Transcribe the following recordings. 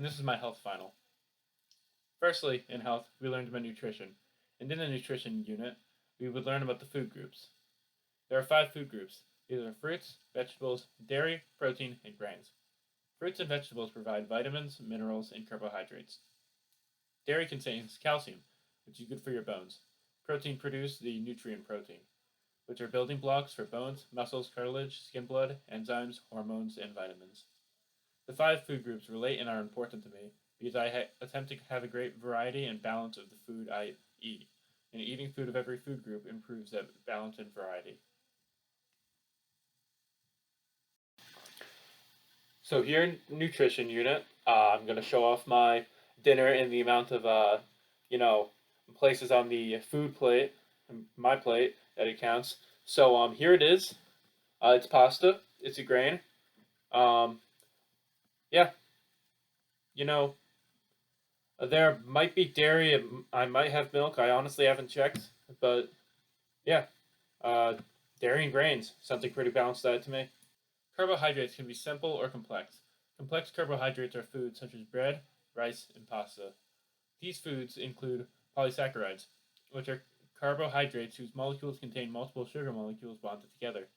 and this is my health final. Firstly, in health, we learned about nutrition, and in the nutrition unit, we would learn about the food groups. There are 5 food groups. These are fruits, vegetables, dairy, protein, and grains. Fruits and vegetables provide vitamins, minerals, and carbohydrates. Dairy contains calcium, which is good for your bones. Protein produces the nutrient protein, which are building blocks for bones, muscles, cartilage, skin, blood, enzymes, hormones, and vitamins. The 5 food groups relate and are important to me because I attempt to have a great variety and balance of the food I eat, and eating food of every food group improves that balance and variety. So here in nutrition unit, I'm gonna show off my dinner and the amount of you know, places on the food plate, my plate that it counts. So here it is. It's pasta. It's a grain. Um, yeah, you know, there might be dairy. I might have milk. I honestly haven't checked, but yeah, uh, dairy and grains. Something pretty balanced diet to me. Carbohydrates can be simple or complex. Complex carbohydrates are foods such as bread, rice, and pasta. These foods include polysaccharides, which are carbohydrates whose molecules contain multiple sugar molecules bonded together.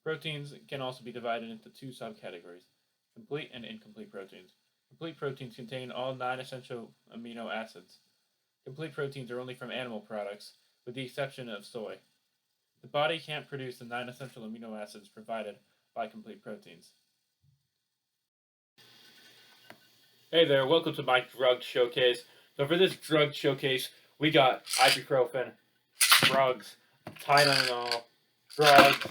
Proteins can also be divided into 2 subcategories: complete and incomplete proteins. Complete proteins contain all 9 essential amino acids. Complete proteins are only from animal products, with the exception of soy. The body can't produce the 9 essential amino acids provided by complete proteins. Hey there, welcome to my drug showcase. So for this drug showcase, we got ibuprofen, drugs, Tylenol, drugs,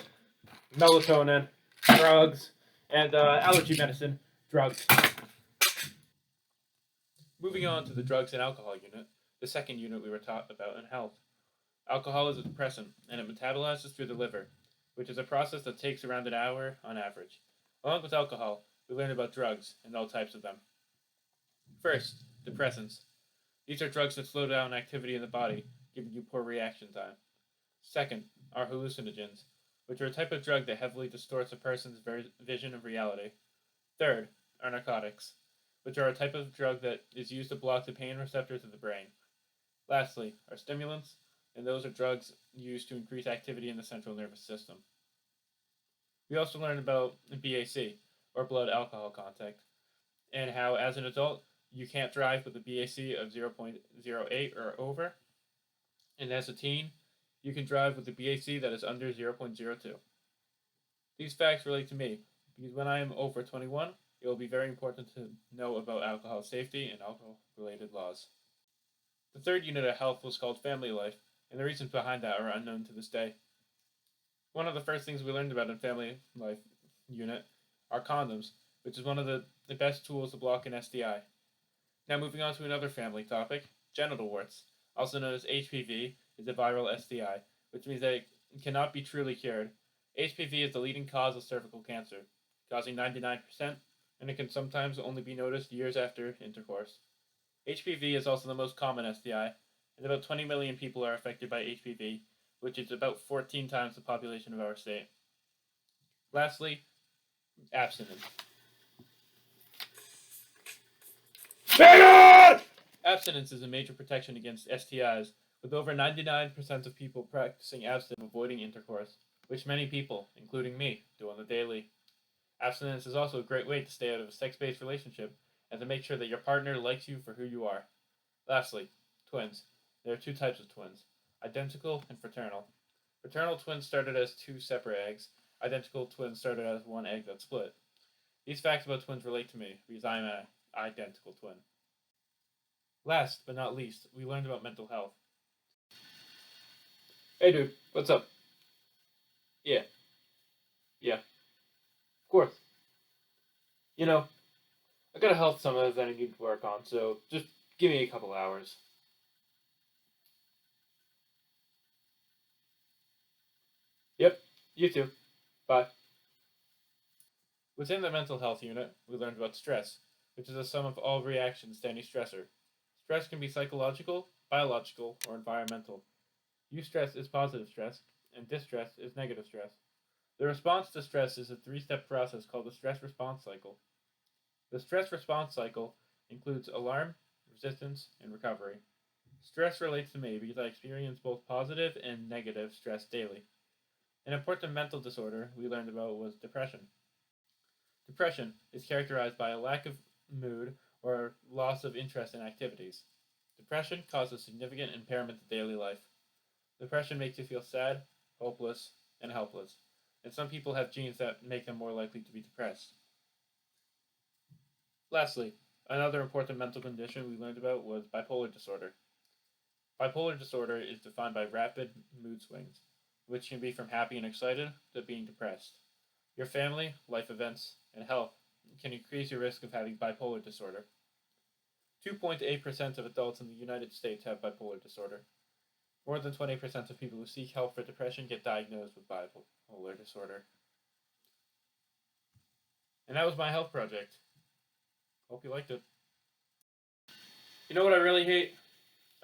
melatonin, drugs, and allergy medicine, drugs. Moving on to the drugs and alcohol unit, the second unit we were taught about in health. Alcohol is a depressant, and it metabolizes through the liver, which is a process that takes around an hour on average. Along with alcohol, we learned about drugs and all types of them. First, depressants. These are drugs that slow down activity in the body, giving you poor reaction time. Second are hallucinogens, which are a type of drug that heavily distorts a person's vision of reality. Third are narcotics, which are a type of drug that is used to block the pain receptors of the brain. Lastly are stimulants, and those are drugs used to increase activity in the central nervous system. We also learned about BAC, or blood alcohol content, and how as an adult you can't drive with a BAC of 0.08 or over, and as a teen you can drive with a BAC that is under 0.02. These facts relate to me because when I am over 21, it will be very important to know about alcohol safety and alcohol related laws. The third unit of health was called family life, and the reasons behind that are unknown to this day. One of the first things we learned about in family life unit are condoms, which is one of the best tools to block an STI. Now moving on to another family topic, genital warts, also known as HPV, is a viral STI, which means that it cannot be truly cured. HPV is the leading cause of cervical cancer, causing 99%, and it can sometimes only be noticed years after intercourse. HPV is also the most common STI, and about 20 million people are affected by HPV, which is about 14 times the population of our state. Lastly, abstinence. Abstinence is a major protection against STIs, with over 99% of people practicing abstinence avoiding intercourse, which many people, including me, do on the daily. Abstinence is also a great way to stay out of a sex-based relationship and to make sure that your partner likes you for who you are. Lastly, twins. There are 2 types of twins: identical and fraternal. Fraternal twins started as 2 separate eggs. Identical twins started as one egg that split. These facts about twins relate to me because I am an identical twin. Last but not least, we learned about mental health. Hey dude, what's up? Yeah, yeah, of course. You know, I got a health summit that I need to work on, so just give me a couple hours. Yep, you too. Bye. Within the mental health unit, we learned about stress, which is the sum of all reactions to any stressor. Stress can be psychological, biological, or environmental. Eustress is positive stress, and distress is negative stress. The response to stress is a 3-step process called the stress response cycle. The stress response cycle includes alarm, resistance, and recovery. Stress relates to me because I experience both positive and negative stress daily. An important mental disorder we learned about was depression. Depression is characterized by a lack of mood or loss of interest in activities. Depression causes significant impairment to daily life. Depression makes you feel sad, hopeless, and helpless, and some people have genes that make them more likely to be depressed. Lastly, another important mental condition we learned about was bipolar disorder. Bipolar disorder is defined by rapid mood swings, which can be from happy and excited to being depressed. Your family, life events, and health can increase your risk of having bipolar disorder. 2.8% of adults in the United States have bipolar disorder. More than 20% of people who seek help for depression get diagnosed with bipolar disorder. And that was my health project. Hope you liked it. You know what I really hate?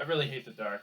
I really hate the dark.